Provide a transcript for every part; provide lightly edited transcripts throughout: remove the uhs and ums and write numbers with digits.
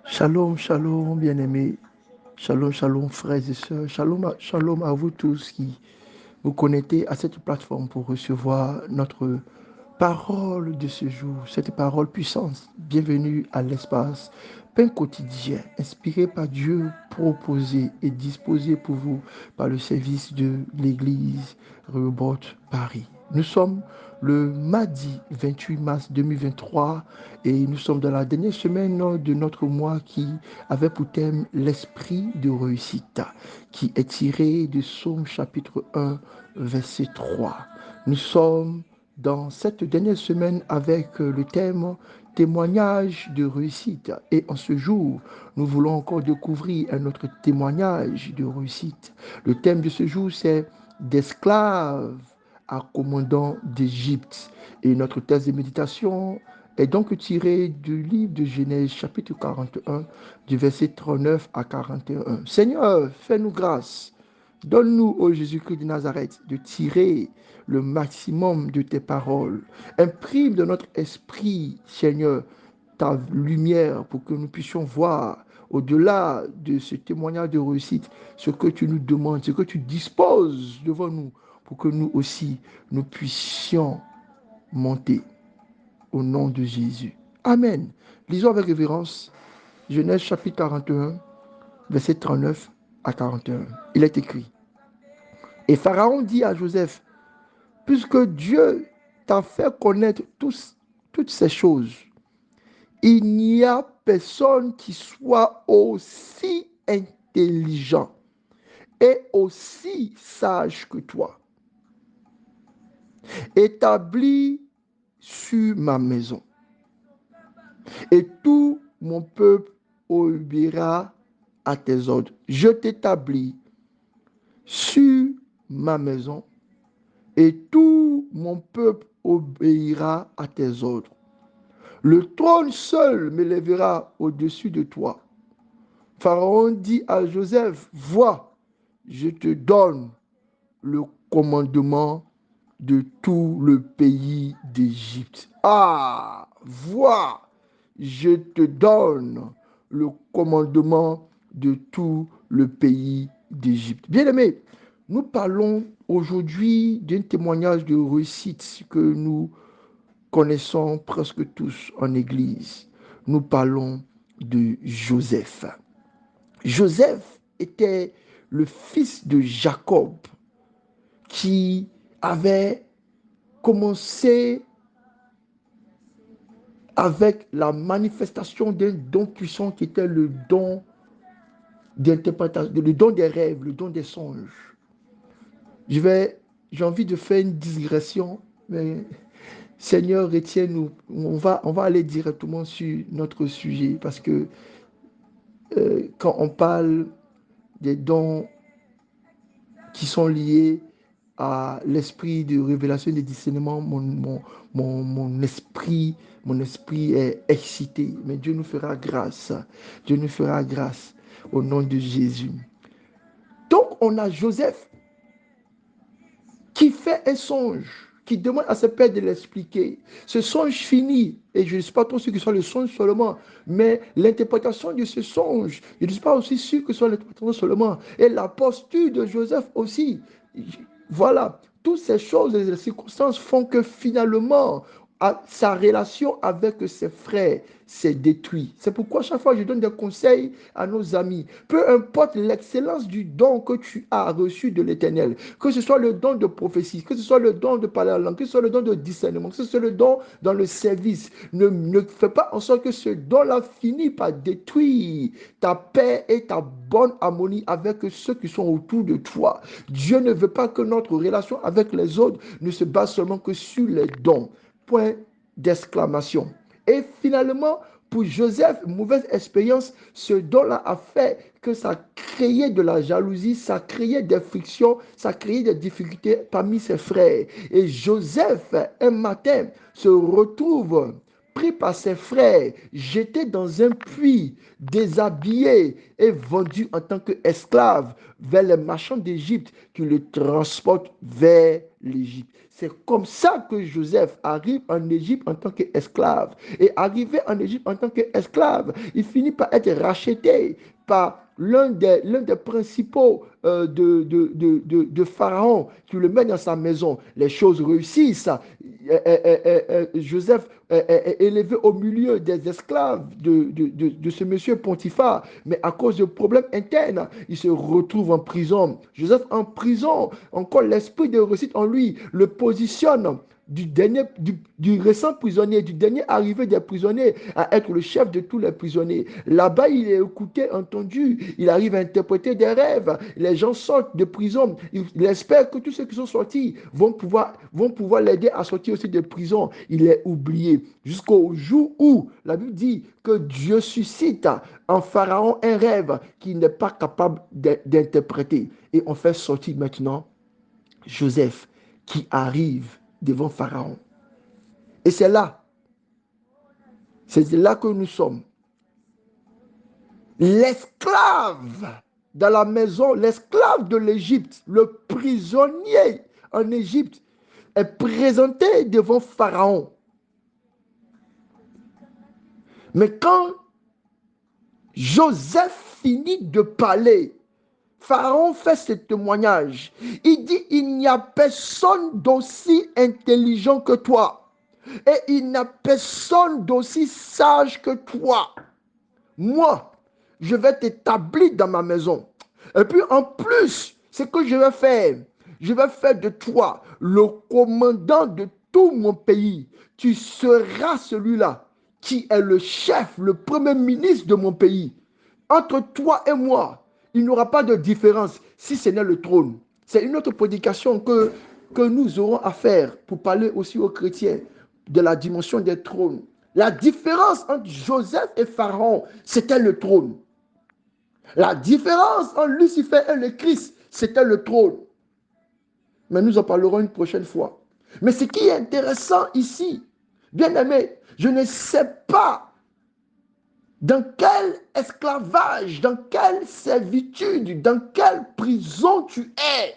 Shalom, shalom, bien-aimés. Shalom, shalom, frères et sœurs. Shalom, shalom à vous tous qui vous connectez à cette plateforme pour recevoir notre parole de ce jour, cette parole puissante. Bienvenue à l'espace Pain quotidien, inspiré par Dieu, proposé et disposé pour vous par le service de l'Église Rehoboth Paris. Nous sommes le mardi 28 mars 2023 et nous sommes dans la dernière semaine de notre mois qui avait pour thème l'esprit de réussite, qui est tiré de Psaume chapitre 1, verset 3. Nous sommes dans cette dernière semaine avec le thème témoignage de réussite. Et en ce jour, nous voulons encore découvrir un autre témoignage de réussite. Le thème de ce jour, c'est d'esclaves à commandant d'Égypte. Et notre thèse de méditation est donc tiré du livre de Genèse, chapitre 41, du verset 39 à 41. Seigneur, fais-nous grâce. Donne-nous, ô Jésus-Christ de Nazareth, de tirer le maximum de tes paroles. Imprime dans notre esprit, Seigneur, ta lumière pour que nous puissions voir au-delà de ce témoignage de réussite, ce que tu nous demandes, ce que tu disposes devant nous pour que nous aussi, nous puissions monter au nom de Jésus. Amen. Lisons avec révérence Genèse chapitre 41, verset 39 à 41. Il est écrit: Et Pharaon dit à Joseph: puisque Dieu t'a fait connaître toutes ces choses, il n'y a personne qui soit aussi intelligent et aussi sage que toi. Établis sur ma maison, et tout mon peuple obéira à tes ordres. Je t'établis sur ma maison, et tout mon peuple obéira à tes ordres. Le trône seul m'élèvera au-dessus de toi. Pharaon dit à Joseph: vois, je te donne le commandement de tout le pays d'Égypte. Ah, vois, je te donne le commandement de tout le pays d'Égypte. Bien-aimés, nous parlons aujourd'hui d'un témoignage de réussite que nous connaissons presque tous en Église. Nous parlons de Joseph. Joseph était le fils de Jacob qui avait commencé avec la manifestation d'un don puissant qui était le don d'interprétation, le don des rêves, le don des songes. J'ai envie de faire une digression, mais Seigneur, retiens-nous. On va aller directement sur notre sujet parce que quand on parle des dons qui sont liés à l'esprit de révélation et de discernement, mon esprit est excité. Mais Dieu nous fera grâce. Dieu nous fera grâce au nom de Jésus. Donc, on a Joseph qui fait un songe, qui demande à ses pères de l'expliquer. Ce songe finit, et je ne suis pas trop sûr que ce soit le songe seulement, mais l'interprétation de ce songe, je ne suis pas aussi sûr que ce soit l'interprétation seulement, et la posture de Joseph aussi. Voilà, toutes ces choses et les circonstances font que finalement, sa relation avec ses frères s'est détruite. C'est pourquoi chaque fois je donne des conseils à nos amis. Peu importe l'excellence du don que tu as reçu de l'Éternel, que ce soit le don de prophétie, que ce soit le don de parler la langue, que ce soit le don de discernement, que ce soit le don dans le service, ne fais pas en sorte que ce don-là finisse par détruire ta paix et ta bonne harmonie avec ceux qui sont autour de toi. Dieu ne veut pas que notre relation avec les autres ne se base seulement que sur les dons. Point d'exclamation. Et finalement, pour Joseph, mauvaise expérience, ce don-là a fait que ça créait de la jalousie, ça créait des frictions, ça créait des difficultés parmi ses frères. Et Joseph, un matin, se retrouve pris par ses frères, jeté dans un puits, déshabillé et vendu en tant qu'esclave vers les marchands d'Égypte qui le transportent vers l'Égypte. C'est comme ça que Joseph arrive en Égypte en tant qu'esclave. Et arrivé en Égypte en tant qu'esclave, il finit par être racheté par l'un des principaux de Pharaon qui le met dans sa maison. Les choses réussissent. Joseph est élevé au milieu des esclaves de ce monsieur Potiphar, mais à cause de problèmes internes, il se retrouve en prison. Joseph en prison, encore l'esprit de réussite en lui le positionne du récent prisonnier, du dernier arrivé des prisonniers, à être le chef de tous les prisonniers. Là-bas, il est écouté, entendu, il arrive à interpréter des rêves. Les gens sortent de prison. Il espère que tous ceux qui sont sortis vont pouvoir l'aider à sortir aussi de prison. Il est oublié jusqu'au jour où la Bible dit que Dieu suscite en Pharaon un rêve qu'il n'est pas capable d'interpréter. Et on fait sortir maintenant Joseph qui arrive devant Pharaon. Et c'est là que nous sommes. L'esclave dans la maison, l'esclave de l'Égypte, le prisonnier en Égypte, est présenté devant Pharaon. Mais quand Joseph finit de parler, Pharaon fait ce témoignage. Il dit, il n'y a personne d'aussi intelligent que toi. Et il n'y a personne d'aussi sage que toi. Moi, je vais t'établir dans ma maison. Et puis en plus, ce que je vais faire de toi le commandant de tout mon pays. Tu seras celui-là qui est le chef, le premier ministre de mon pays. Entre toi et moi, il n'y aura pas de différence si ce n'est le trône. C'est une autre prédication que nous aurons à faire pour parler aussi aux chrétiens de la dimension des trônes. La différence entre Joseph et Pharaon, c'était le trône. La différence entre Lucifer et le Christ, c'était le trône. Mais nous en parlerons une prochaine fois. Mais ce qui est intéressant ici, bien aimé, je ne sais pas dans quel esclavage, dans quelle servitude, dans quelle prison tu es.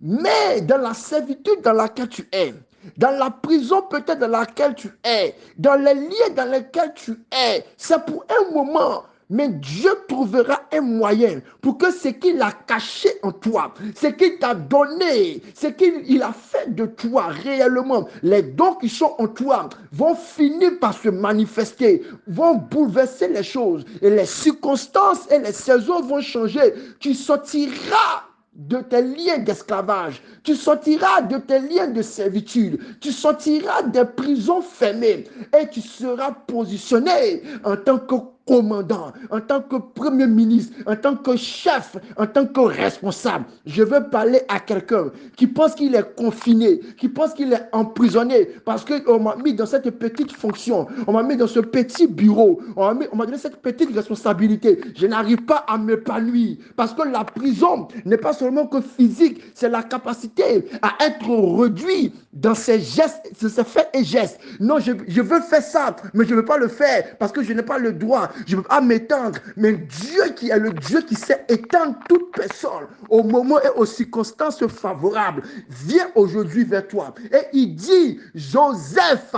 Mais dans la servitude dans laquelle tu es, dans la prison peut-être dans laquelle tu es, dans les liens dans lesquels tu es, c'est pour un moment. Mais Dieu trouvera un moyen pour que ce qu'il a caché en toi, ce qu'il t'a donné, ce qu'il a fait de toi réellement, les dons qui sont en toi vont finir par se manifester, vont bouleverser les choses et les circonstances et les saisons vont changer. Tu sortiras de tes liens d'esclavage, tu sortiras de tes liens de servitude, tu sortiras des prisons fermées et tu seras positionné en tant que commandant, en tant que premier ministre, en tant que chef, en tant que responsable. Je veux parler à quelqu'un qui pense qu'il est confiné, qui pense qu'il est emprisonné parce qu'on m'a mis dans cette petite fonction, on m'a mis dans ce petit bureau, on m'a donné cette petite responsabilité. Je n'arrive pas à m'épanouir parce que la prison n'est pas seulement que physique, c'est la capacité à être réduit dans ses gestes, ses faits et gestes. Non, je veux faire ça, mais je ne veux pas le faire parce que je n'ai pas le droit. Je ne veux pas m'étendre, mais Dieu qui est le Dieu qui sait étendre toute personne au moment et aux circonstances favorables, vient aujourd'hui vers toi. Et il dit, Joseph,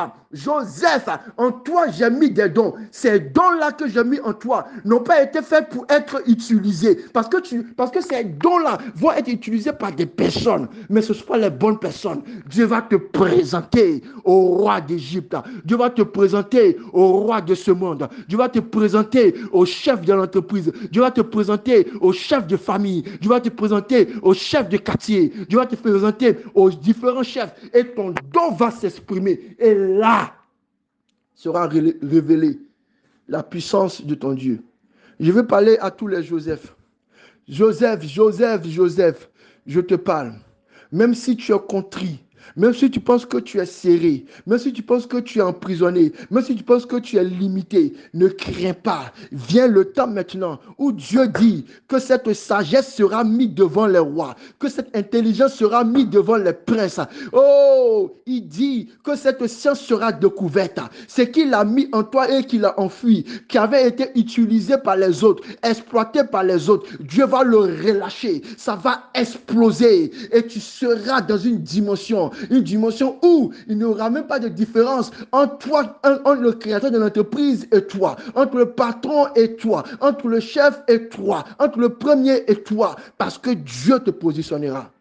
en toi j'ai mis des dons. Ces dons-là que j'ai mis en toi n'ont pas été faits pour être utilisés. Parce que ces dons-là vont être utilisés par des personnes, mais ce ne sont pas les bonnes personnes. Dieu va te présenter au roi d'Égypte. Dieu va te présenter au roi de ce monde. Dieu va te présenter au chef de l'entreprise. Dieu va te présenter au chef de famille. Dieu va te présenter au chef de quartier. Dieu va te présenter aux différents chefs. Et ton don va s'exprimer. Et là sera révélée la puissance de ton Dieu. Je veux parler à tous les Joseph. Joseph, je te parle. Même si tu es contrit, Même si tu penses que tu es serré, même si tu penses que tu es emprisonné, même si tu penses que tu es limité, ne crains pas. Vient le temps maintenant où Dieu dit que cette sagesse sera mise devant les rois, que cette intelligence sera mise devant les princes. Oh, il dit que cette science sera découverte. Ce qu'il a mis en toi et qu'il a enfui, qui avait été utilisé par les autres, exploité par les autres, Dieu va le relâcher. Ça va exploser et tu seras dans une dimension où il n'y aura même pas de différence entre toi, entre le créateur de l'entreprise et toi, entre le patron et toi, entre le chef et toi, entre le premier et toi, parce que Dieu te positionnera.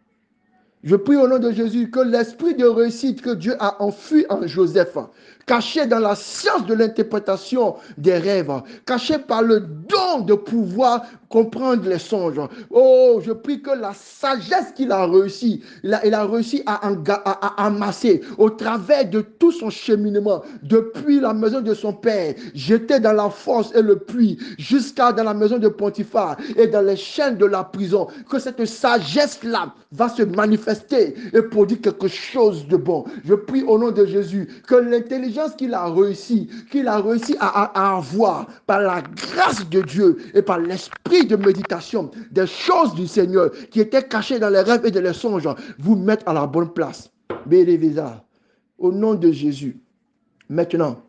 Je prie au nom de Jésus que l'esprit de réussite que Dieu a enfui en Joseph, caché dans la science de l'interprétation des rêves, caché par le don de pouvoir comprendre les songes. Oh, je prie que la sagesse qu'il a réussi, il a réussi à amasser au travers de tout son cheminement, depuis la maison de son père, jeté dans la fosse et le puits, jusqu'à dans la maison de Potiphar et dans les chaînes de la prison, que cette sagesse-là va se manifester et produire quelque chose de bon. Je prie au nom de Jésus que l'intelligence qu'il a réussi à avoir par la grâce de Dieu et par l'esprit de méditation des choses du Seigneur qui étaient cachées dans les rêves et dans les songes, vous mettent à la bonne place. Bérévisa, au nom de Jésus, maintenant,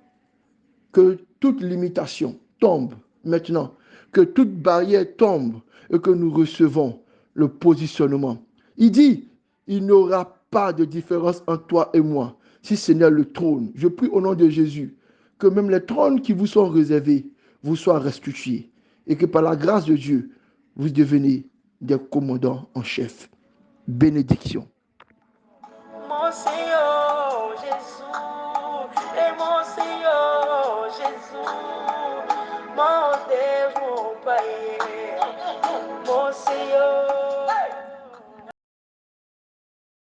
que toute limitation tombe, maintenant, que toute barrière tombe et que nous recevons le positionnement. Il dit, il n'y aura pas de différence entre toi et moi, si ce n'est le trône. Je prie au nom de Jésus que même les trônes qui vous sont réservés vous soient restitués et que par la grâce de Dieu, vous devenez des commandants en chef. Bénédiction. Mon Seigneur Jésus, et mon Seigneur Jésus, mon